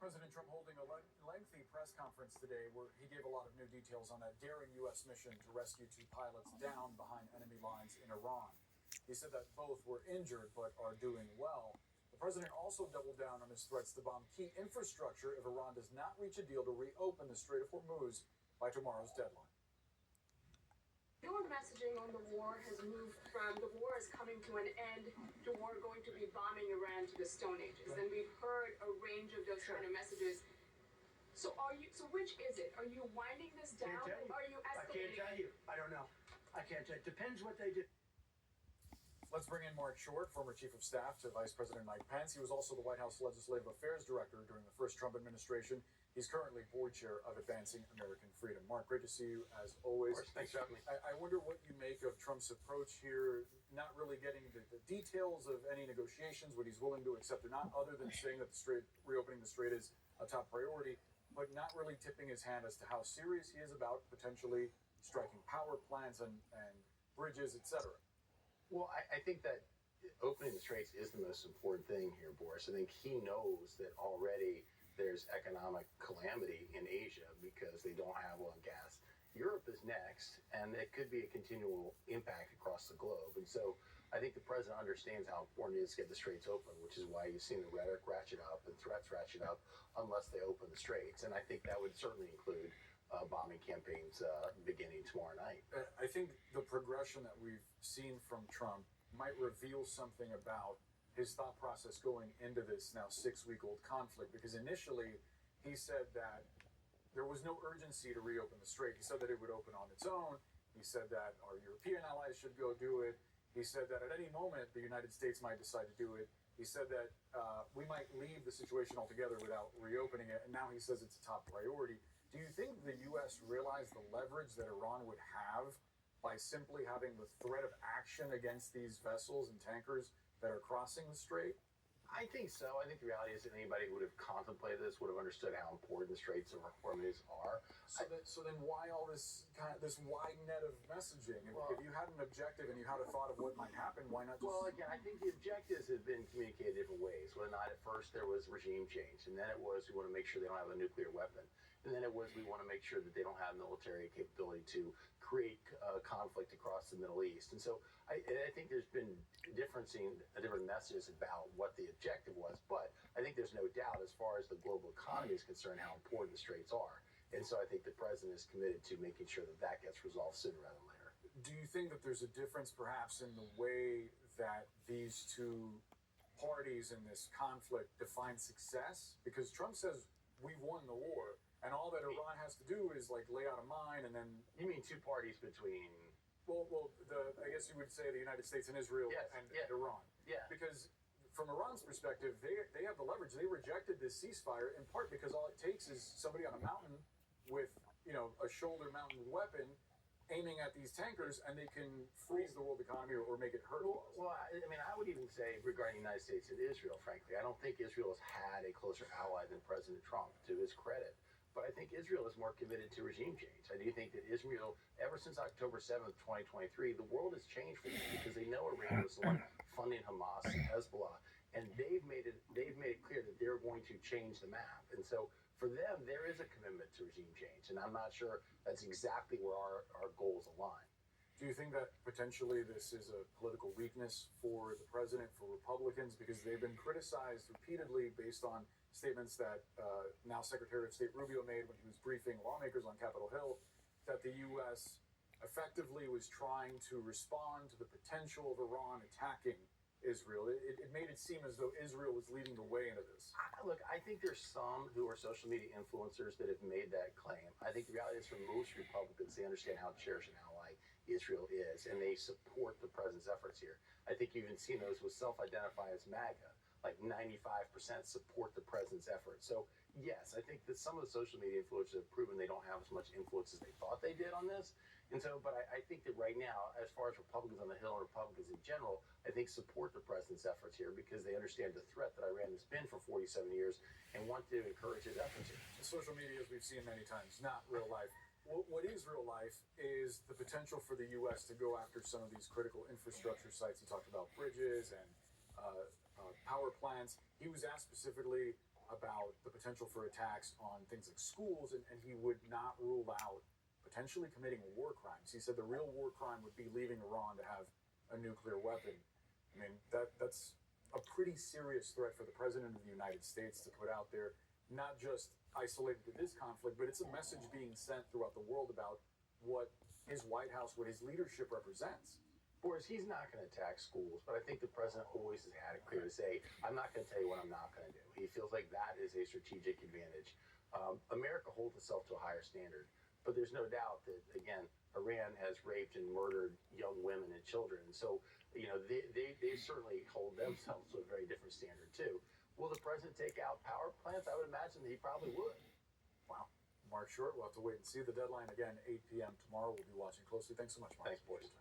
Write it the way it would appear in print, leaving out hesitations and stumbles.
President Trump holding a lengthy press conference today where he gave a lot of new details on that daring U.S. mission to rescue two pilots down behind enemy lines in Iran. He said that both were injured but are doing well. The president also doubled down on his threats to bomb key infrastructure if Iran does not reach a deal to reopen the Strait of Hormuz by tomorrow's deadline. Your messaging on the war has moved from the war is coming to an end to war going to be bombing Iran to the Stone Ages. And we've heard a range of those kind of messages. So which is it? Are you winding this down? Are you escalating? I can't tell you. I don't know. I can't tell you. It depends what they do. Let's bring in Mark Short, former Chief of Staff to Vice President Mike Pence. He was also the White House Legislative Affairs Director during the first Trump administration. He's currently board chair of Advancing American Freedom. Mark, great to see you as always. Of course, thanks for having me. I wonder what you make of Trump's approach here, not really getting the details of any negotiations, what he's willing to accept or not, other than saying that reopening the strait is a top priority, but not really tipping his hand as to how serious he is about potentially striking power plants and bridges, etc. Well, I think that opening the straits is the most important thing here, Boris. I think he knows that already there's economic calamity in Asia because they don't have oil and gas. Europe is next, and it could be a continual impact across the globe. And so I think the president understands how important it is to get the straits open, which is why you've seen the rhetoric ratchet up and threats ratchet up unless they open the straits. And I think that would certainly include bombing campaigns beginning tomorrow night. I think the progression that we've seen from Trump might reveal something about his thought process going into this now 6-week-old conflict, because initially he said that there was no urgency to reopen the strait. He said that it would open on its own. He said that our European allies should go do it. He said that at any moment the United States might decide to do it. He said that we might leave the situation altogether without reopening it, and now he says it's a top priority. Do you think the U.S. realized the leverage that Iran would have by simply having the threat of action against these vessels and tankers that are crossing the strait? I think so. I think the reality is that anybody who would have contemplated this would have understood how important the Straits of Hormuz are. So then why all this wide net of messaging? If you had an objective and you had a thought of what might happen, why not just... Well, again, I think the objectives have been communicated different ways. Whether or not at first there was regime change, and then it was we want to make sure they don't have a nuclear weapon. And then it was we want to make sure that they don't have military capability to create conflict across the Middle East. And so I think there's been different messages about what the objective was. But I think there's no doubt as far as the global economy is concerned how important the straits are. And so I think the president is committed to making sure that that gets resolved sooner rather than later. Do you think that there's a difference perhaps in the way that these two parties in this conflict define success? Because Trump says we've won the war. And all that Iran has to do is like lay out a mine, and then... You mean two parties between... Well, I guess you would say the United States and Israel and Iran. Yeah. Because from Iran's perspective, they have the leverage. They rejected this ceasefire in part because all it takes is somebody on a mountain with, a shoulder-mounted weapon aiming at these tankers, and they can freeze the world economy or make it hurt. Well, I mean, I would even say regarding the United States and Israel, frankly, I don't think Israel has had a closer ally than President Trump, to his credit. But I think Israel is more committed to regime change. I do think that Israel, ever since October 7th, 2023, the world has changed for them because they know Iran was the one funding Hamas and Hezbollah, and they've made it clear that they're going to change the map. And so for them, there is a commitment to regime change, and I'm not sure that's exactly where our goals align. Do you think that potentially this is a political weakness for the president, for Republicans, because they've been criticized repeatedly based on statements that now Secretary of State Rubio made when he was briefing lawmakers on Capitol Hill, that the U.S. effectively was trying to respond to the potential of Iran attacking Israel. It made it seem as though Israel was leading the way into this. Look, I think there's some who are social media influencers that have made that claim. I think the reality is for most Republicans, they understand how cherished an ally Israel is, and they support the president's efforts here. I think you've even seen those who self-identify as MAGA. Like 95% support the president's efforts. So yes, I think that some of the social media influencers have proven they don't have as much influence as they thought they did on this. And so, but I think that right now, as far as Republicans on the Hill and Republicans in general, I think support the president's efforts here because they understand the threat that Iran has been for 47 years and want to encourage his efforts here. Social media, as we've seen many times, not real life. What is real life is the potential for the U.S. to go after some of these critical infrastructure sites. He talked about bridges and power plants. He was asked specifically about the potential for attacks on things like schools, and he would not rule out potentially committing war crimes. He said the real war crime would be leaving Iran to have a nuclear weapon. I mean, that's a pretty serious threat for the President of the United States to put out there, not just isolated to this conflict, but it's a message being sent throughout the world about what his White House, what his leadership represents. Boris, he's not going to attack schools, but I think the president always has had it clear to say, I'm not going to tell you what I'm not going to do. He feels like that is a strategic advantage. America holds itself to a higher standard, but there's no doubt that, again, Iran has raped and murdered young women and children. And so, they certainly hold themselves to a very different standard, too. Will the president take out power plants? I would imagine that he probably would. Wow. Mark Short, we'll have to wait and see. The deadline again, 8 p.m. tomorrow. We'll be watching closely. Thanks so much, Mark. Thanks, Boris.